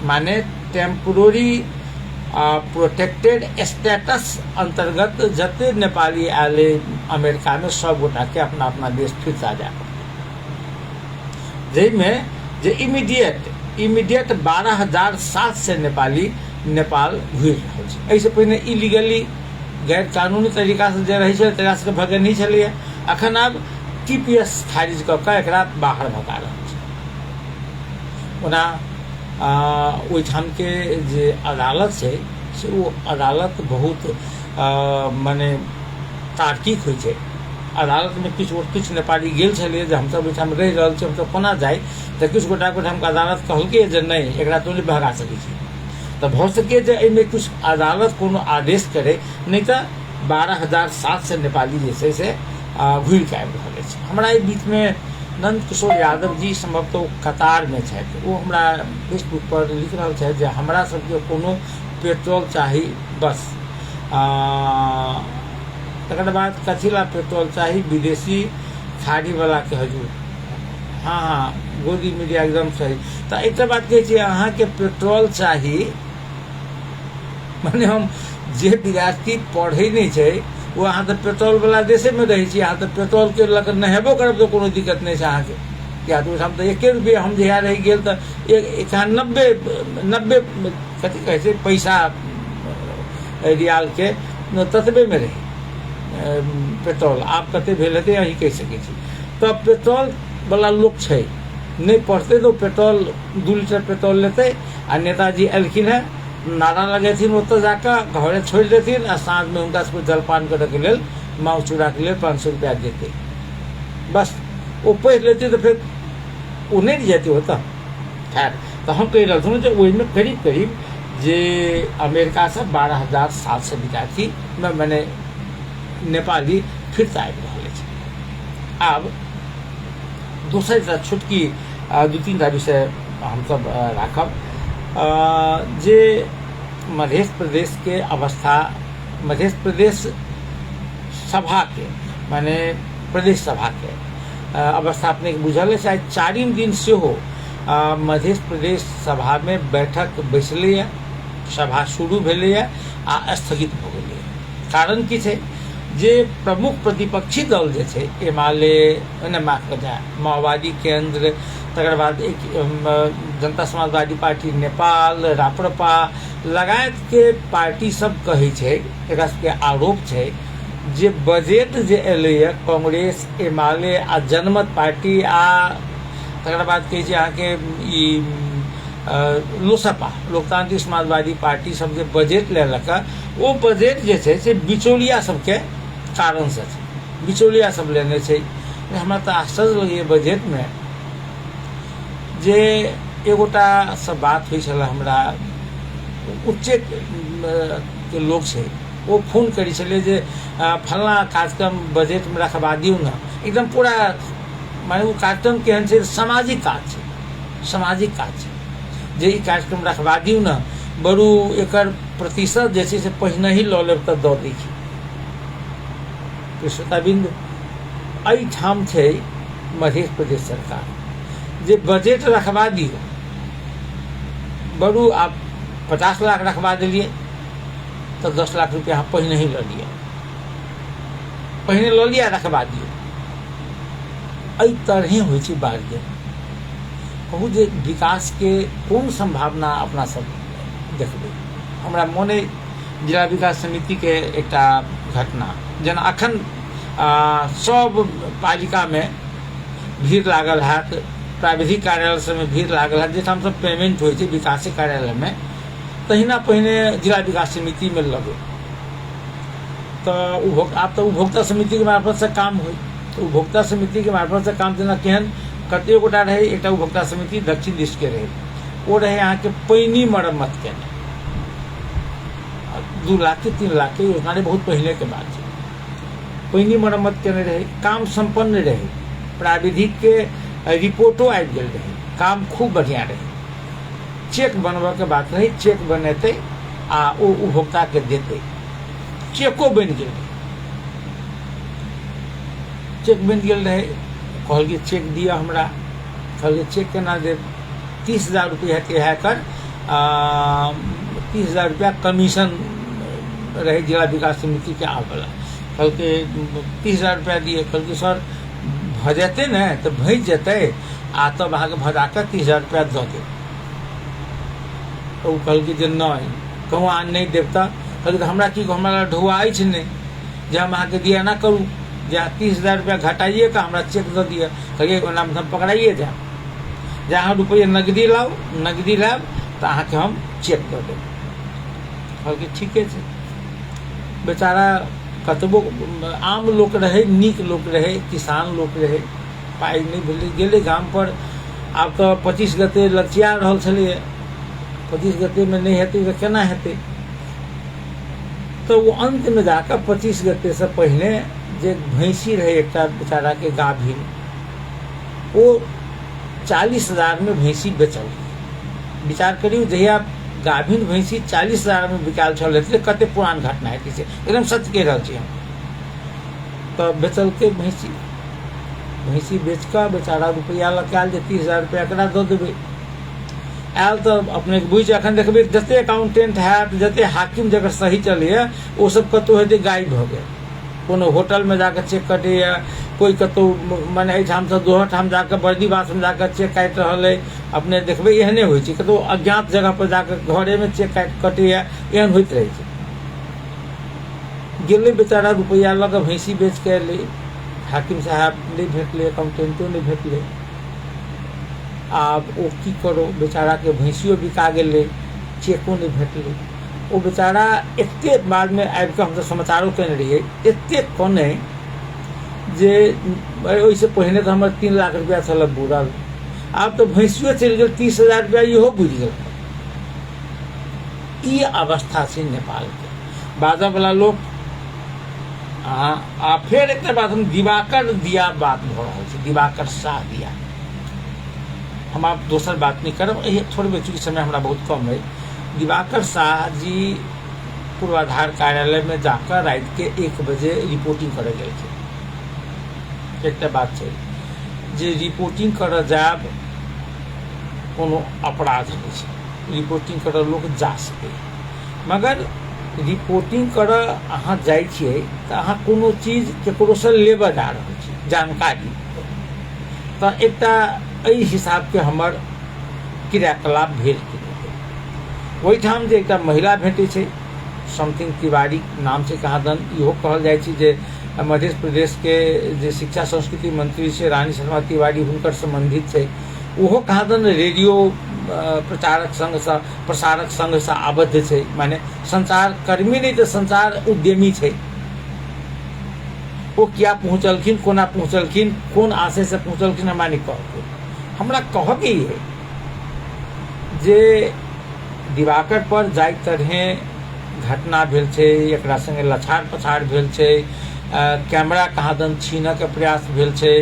S1: माने टेम्पोररी प्रोटेक्टेड स्टेटस अंतर्गत जते नेपाली आयल अमेरिका में सब गोटा के अपना अपना देश फिर जा जाए, जाहिमे जे इमीडिएट 12,007 से नेपाली नेपाल घुरि रहल छै। एहिसँ पहिने इलीगली गैर कानूनी तरीका से जे रहै छै तकरा सबके भगे नहीं छलैए। अखन आब TPS खारिज कऽ के एकरा बाहर भगा रहल छै। ओना ओहिठाम के जे अदालत छै से वो अदालत बहुत माने तार्किक होइ छै। अदालत में किछु नेपाली गेल छलियै जे हमसब ओहिठाम रहि रहल छी, हमसब कोना जाय, तऽ किछु गोटा के ओहिठाम अदालत कहलकै जे नहीं एकरा तो नहीं भगा सकै छी। तऽ भऽ सकै जे एहिमे किछु अदालत कोनो आदेश करे, नहीं तऽ 12,007 से नेपाली जे छै से घुरि कऽ आबि रहल अछि। हमरा एहि बीच में नंद किशोर यादव जी संभवतः कतार में छथि, वो हमरा फेसबुक पर लिख रहल छथि जे हमरा सबके कोनो पेट्रोल चाही बस, तकर बाद कथीला पेट्रोल चाही, विदेशी खाड़ी वाला के हजूर। हाँ गोदी मीडिया एकदम सही। तो एक बात कहै छियै अहाँके पेट्रोल चाही, माने हम जे विद्यार्थी पढ़ै नहीं छै वो अहाँ तऽ पेट्रोल वाला देशे में रहै छी, अहाँ तऽ पेट्रोल के लऽ कऽ नहेबो करब तऽ कोनो दिक्कत नहीं छै अहाँके। या तो ओहिठाम तऽ 1 रुपये हम जहिया रहि गेल तऽ 90 कथी कहै छै पैसा रियाल के ततबे में रही पेट्रोल। आब कते भेल हेतै अहीं कहि सकै छी। तऽ पेट्रोल वाला लोक छै, नहीं पढ़ते तो पेट्रोल 2 लीटर पेट्रोल लेते। आ नेताजी एलखिन है, नारा लगेथिन ओतऽ जाकऽ घरे छोड़ देथिन, आ साँझ में हुनका सबके जलपान करे के लेल माउ चूड़ा के लेल 500 रुपया देते। बस वो पढ़ि लेते तो फिर वो नहीं जेते होता। खैर तो हम कहि रहल छलहुँ जे ओहिमे करीब करीब जे अमेरिका से 12,700 विद्यार्थी मैंने नेपाली फिर से आबि रहल अछि। आब दोसर एकटा छोटकी 2-3 टा विषय हमसब राखब जे मध्य प्रदेश के अवस्था, मध्य प्रदेश सभा के माने प्रदेश सभा के अवस्था अपने बुझल है। शायद 4म दिन से हो मध्य प्रदेश सभा में बैठक बैसलैए, सभा शुरू भेलैए आ स्थगित भऽ गेलैए। कारण की छै जे प्रमुख प्रतिपक्षी दल जे छै एमाले, माफ कर जाए माओवादी केंद्र, तकर बाद एक जनता समाजवादी पार्टी नेपाल, राप्रपा लगायत के पार्टी सब कहै छै, एकरा सबके आरोप छै जे बजट जे एलैए कांग्रेस एमाले आ जनमत पार्टी आ तकर बाद कहै छै अहाँके ई लोसपा लोकतांत्रिक समाजवादी पार्टी सब जे बजट लेलक ओ बजट जे छै से बिचौलिया सबके कारण से छै, बिचौलिया सब लेने छै। हमरा तऽ आश्चर्य लगैए बजटमे जे एगोटा सब बात होइ छलै, हमरा उच्चे के लोग छै वो फोन करै छलै जे फलना कार्यक्रम बजटमे रखवा दियौ ने, एकदम पूरा माने वो कार्यक्रम केहन छै, सामाजिक काज छै, सामाजिक काज छै जे ई कार्यक्रम रखवा दियौ ने, बड़ू एकर प्रतिशत जे छै से पहिने ही लऽ लेब तऽ दऽ दै छी। श्रोताबिंद, एहिठाम छै मध्य प्रदेश सरकार जे बजट रखवा दियौ, बड़ू आप 50 लाख रखवा दिलिए तो 10 लाख रुपया पहिने ही लऽ लिया, पहिने लऽ लिया रखवा दियौ। एहि तरहे होइ छै बार्गेन। कहू जे विकास के कोन संभावना अपना सब देखबै। हमरा मोने जिला विकास समिति के एकटा घटना, जेना अखन सब पालिका में भीड़ लागल हैत, प्राविधिक कार्यालय सब में भीड़ लागल हैत, जहिठाम सब पेमेंट होइ छै विकास कार्यालय में, तहिना पहिने जिला विकास समिति में लगे तो आब तो उपभोक्ता समिति के मार्फत से काम हो, तो उपभोक्ता समिति के मार्फत से काम जेना केहन कते गोटा रहे, एक उपभोक्ता समिति दक्षिण दिश के रहे, वो रहे यहाँ के पैनी मरम्मत केने 2 लाख के 3 लाख के योजना रहे, बहुत पहले के बात है। पैनी मरम्मत केने रहे, काम संपन्न रहे, प्राविधिक के रिपोर्टो आबि गेल रहे, काम खूब बढ़िया रहे, चेक बनबऽ के बात रही, चेक बनेते आ ओ उपभोक्ता के देते, चेको बन गेल रहे, चेक बन गेल रहे। कहलिए चेक दिया हमरा, कहलिए चेक केना देब, 30,000 रुपया के है कर 30,000 रुपया कमीशन रहे जिला विकास समिति के आबला। कहलके 30,000 रुपया दिए, कहलके सर भ जेते ने तो भेज जेते आ तब अहाँ के भजा के 30,000 रुपया दऽ देब। तो कहलके जे नहीं कहूँ अहाँ नहीं देब तऽ कहलके हमरा की हमरा ढुआ अछि नहीं जे हम अहाँ के दिया ना करूँ, जे 30,000 रुपया घटाइए का हमरा चेक दऽ दिया। कहलिए नाम हम पकड़ाइए जाए, जहाँ रुपये नगदी लाओ, नगदी लाब तो अहाँ के हम चेक दऽ देब। कहलके ठीके छै। बेचारा कतबो आम लोक रहे, नीक लोक रहे, किसान लोक रहे, पाइ नहीं भेलै, गेलै गाम पर। आब तो 25 गते लचिया रहल छलै, 25 गते में नहीं हेतै तो केना हेतै। तो वो अंत में जाकर 25 गते से पहले जे भैंसी रहे एकटा बेचारा के गाभिन, वो 40,000 में भैंसी बेचल। विचार करियो जहिया गाभिन भैंसी 40,000 में बिकाल छल, कते पुरान घटना है, एकदम सच कह रहा छी हम। तो बेचल के भैंसी, भैंसी बेच कर बेचारा रुपया लगाल जे 30,000 रुपया एकरा दऽ देबै। आयल तो अपने बुझ अखन देखबै जते अकाउंटेंट हैत, जते हाकिम जगह सही चलैए, वो सब कतौ हेतै गायब भऽ गेल। कोनो होटल में जाकर चेक कटैया, कोई कतौ माने एहिठाम से दोहर ठाम जाकर बर्दीवास में जाकर चेक काटि रहल है, अपने देखबै एहने होइ छै। कतौ अज्ञात जगह पर जाकर घरे में चेक कटैया, एहन होइत रहै छै। गेलै बेचारा रुपया लऽ कऽ भैंसी बेच के एलै, हाकिम साहब नहीं भेटलै, अकाउंटेंटो नहीं भेटलै। आब ओ की करो, बेचारा के भैंसियो बिका गेलै, चेको नहीं भेटलै। वो बेचारा एते बाद में आबि कऽ हम समाचारो केने रहियै, एते कने जे ओहिसे पहिने तो हमर 3 लाख रुपया छल बुड़ल, आब तो भैंसियो चलि गेल, 30,000 रुपया इहो बुझि गेल। ई अवस्था छै नेपाल के। बाजऽ वाला लोग आ फिर एक बात हम दिवाकर दिया बात भऽ रहल छै, दिवाकर शाह दिया। हम आप दोसर बात नहीं करब, थोड़े बेचू समय हमरा बहुत कम है। दिवाकर शाह जी पूर्वाधार कार्यालय में जाकर रात के 1 बजे रिपोर्टिंग करे गए थे। एक बात है जे रिपोर्टिंग कर जाब कोनो अपराध नहीं है, रिपोर्टिंग कर लोग जा सके, मगर रिपोर्टिंग कर अहाँ जाइ छियै तऽ अहाँ कोनो चीज केकरो से लेबऽ जा रहल छी जानकारी, तऽ एकटा एहि हिसाब के हमर क्रियाकलाप भेल। ओहिठाम जे एकटा महिला भेटै छै समथिंग तिवारी नाम से कहा दन इहो कहल जाइ छै जे मध्य प्रदेश के जे शिक्षा संस्कृति मंत्री छै रानी शर्मा तिवारी हुनकर संबंधित छै, ओहो कहा दन रेडियो प्रचारक संघ से प्रसारक संघ से आबद्ध छै, माने संचार कर्मी नहीं तो संचार उद्यमी छै। वो क्या पहुँचलखिन, कोना पहुँचलखिन, कोन आशय से पहुँचलखिन हमरा नहीं कहके, हमरा कहके है जे दिवाकर पर जाय तरह घटना भेल छै, एकरा संगे लछाड़ पछाड़ भेल छै, कैमरा कहाँ दन छीनऽ के प्रयास भेल छै,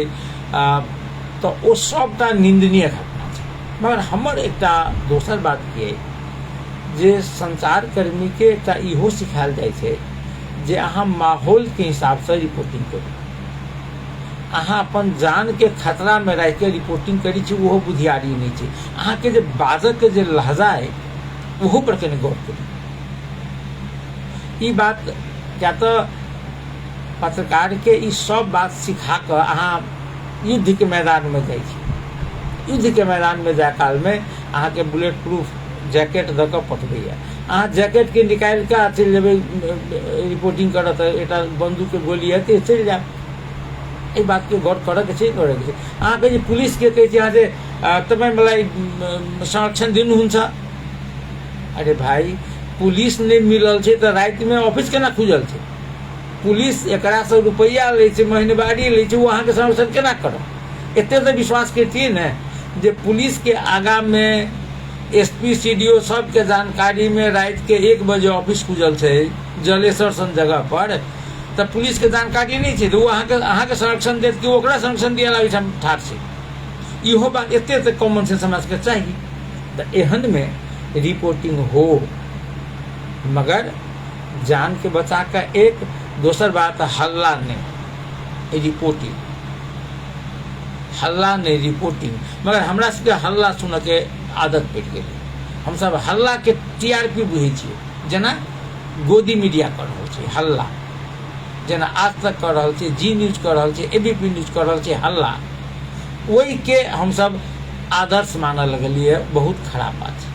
S1: तो ओ सबटा निंदनीय घटना छै। मगर हमर एकटा दोसर बात ये जे संचार कर्मी के एकटा इहो सिखायल जाइ छै जे अहाँ माहौल के हिसाब से रिपोर्टिंग करू, अहाँ अपन जान के खतरा में रह के रिपोर्टिंग करी छी, ओहो बुधियारी नहीं छै। अहाँ के जे बाजक के जे लहजा है ओहो पर कने गौर करू। ई बात क्या तो पत्रकार के ई सब बात सिखा कर अहाँ युद्ध के मैदान में जाइ छी, युद्ध के मैदान में जाय काल में अहाँ के बुलेट प्रूफ जैकेट द के पठबैया, अहाँ जैकेट के निकाल के चल जेबै रिपोर्टिंग करत, एटा बंदूक के गोली है तो चल जाए। ये बात के गौर करे के छै, करे के छै। अहाँ के पुलिस के कहै छै अहाँ जे तपाईँ मलाई संरक्षण दिनुहुन्छ, अरे भाई पुलिस नहीं मिलल छै तो रात में ऑफिस केना खुजल छै, पुलिस एकरा से रुपया ले छै, महीनेवारी ले छै, वो अहाँ के संरक्षण केना करत। एते तो विश्वास करतियै ने जे पुलिस के आगा में एसपी सीडीओ सबके जानकारी में रात के 1 बजे ऑफिस खुजल छै जलेश्वर सन जगह पर, तब पुलिस के जानकारी नहीं छै तो वो अहाँ के संरक्षण देत कि ओकरा संरक्षण दिया ला ठार छै। इहो बात एते कॉमन सेंस हमरा सबके चाहिए। तो एहन में रिपोर्टिंग हो, मगर जान के बचा के। एक दोसर बात हल्ला नहीं, रिपोर्टिंग, हल्ला नहीं रिपोर्टिंग। मगर हमरा सबके हल्ला सुन के आदत पड़ गई, हम सब हल्ला के टीआरपी बुझे छियै, जेना गोदी मीडिया कर रहल छै हल्ला, जेना आज तक कर रहल छै, जी न्यूज कर रहल छै, एबीपी न्यूज कर रहल छै हल्ला, वही के हम सब आदर्श मानऽ लगलिए। बहुत खराब बात छै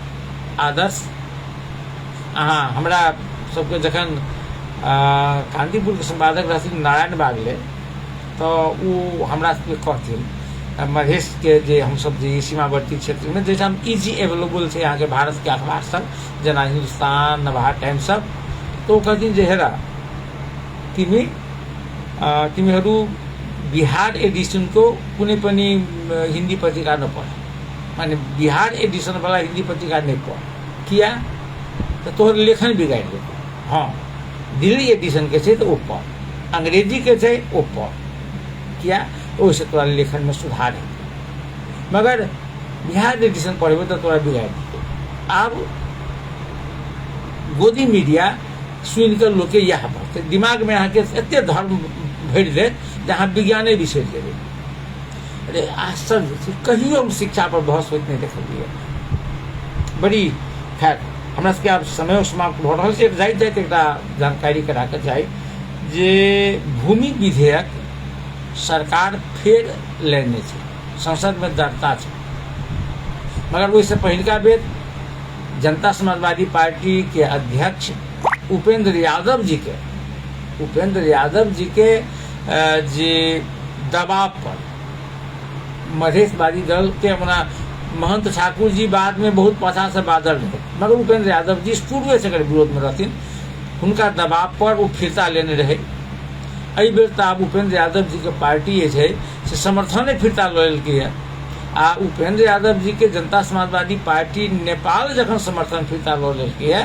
S1: आदर्श। अहाँ हमरा सबके जखन कांदीपुर के संवादक रहथिन नारायण बागले, तो वो हमरा सबके कहथिन मधेश के जे हम सब जे सीमावर्ती क्षेत्र में जैसे हम इजी अवेलेबल छै यहाँ के भारत के अखबार सब, जेना हिंदुस्तान, नवभारत टाइम्स सब, तो कहथिन जे हेरा तिमीहरू बिहार एडिशन को कुनै पनि हिंदी पत्रिका नपढ, माने बिहार एडिशन वाला हिंदी पत्रिका नहीं पढ़, किया तो तोहर लेखन बिगाड़ देते। हाँ, दिल्ली एडिशन के छै तो वो पढ़, अंग्रेजी के छै वो पढ़, किया ओहिसे तोरा लेखन में सुधार है, मगर बिहार एडिशन पढ़ेबे तो तोरा बिगाड़ देते। आब गोदी मीडिया सुन कर लोग के यह पढ़ते, दिमाग में अहाँ के एते धर्म भर दे जहाँ विज्ञाने बिसर देवे। अरे आश्चर्य छै, कहियो हम शिक्षा पर बहस होइत नहीं देखलिए। बड़ी खैर हमरा सबके आब समय समाप्त भ रहल छै। जाइत जाइत एकटा जानकारी करा के जाय जे भूमि विधेयक सरकार फेर लेने छै, संसद में दर्ता छै, मगर ओहिसे पहिलका बेर जनता समाजवादी पार्टी के अध्यक्ष उपेंद्र यादव जी के जे दबाव पर मधेशवादी दल के अपना महंत ठाकुर जी बाद में बहुत पाछा से बादल रहे, मगर उपेंद्र यादव जी शुरू से विरोध में रहथिन, हुनका दबाव पर वो फिरता लेने रहे। एहि बेर तऽ आब उपेंद्र यादव जी के पार्टी जे छै से समर्थने फिरता लऽ लेलकै। आ उपेंद्र यादव जी के जनता समाजवादी पार्टी नेपाल जखन समर्थन फिरता लऽ लेलकै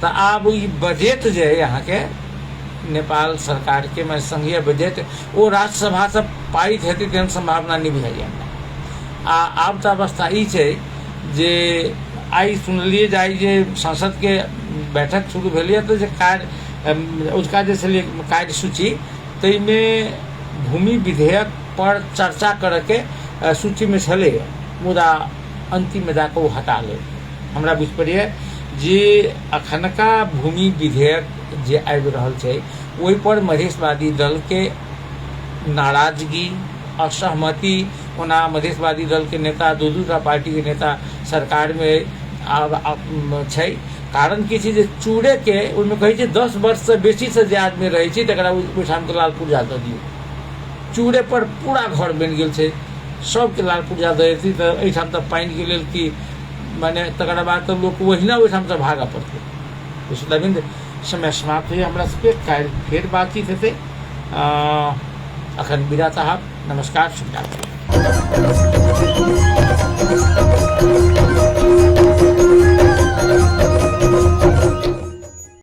S1: तऽ आब ई बजट जे है यहाँ के नेपाल सरकार के मैं संघीय बजट वो राज्यसभा से पारित हेतै तेहन संभावना नहीं बुझाइया। आब तऽ अवस्था ई छै जे आइ सुनलिए जे आइ जे संसद के बैठक शुरू भेलै तऽ जे कार्य उसका जे छलै कार्यसूची ताहिमे भूमि विधेयक पर चर्चा करके सूची में छलै, मुदा अंतिम में जाकर वो हटा ले। हमरा बुझ पड़ैए जे अखनका भूमि विधेयक जे आबि रहल छै ओहि पर मधेशवादी दल के नाराजगी, असहमति, ओना मधेशवादी दल के नेता दू टा पार्टी के नेता सरकार में छै, कारण की छै जे चूड़े के उनमें कहे छै 10 वर्ष से बेसी से जे आदमी रहे छै तकरा ओहिठाम के लाल पूर्जा दऽ दियौ। चूड़े पर पूरा घर बनि गेल छै, सबके लाल पूर्जा दऽ देती तऽ एहिठाम तऽ पानि के लेल की माने तकर बाद तऽ लोक ओहिना ओहिठाम से भागऽ पड़तै। श्रोताबिंद समय समाप्त होइए हमरा सबके, काल्हि फेर बातचीत हेतै। अखन विदा चाहब, नमस्कार, शुभ रात्रि।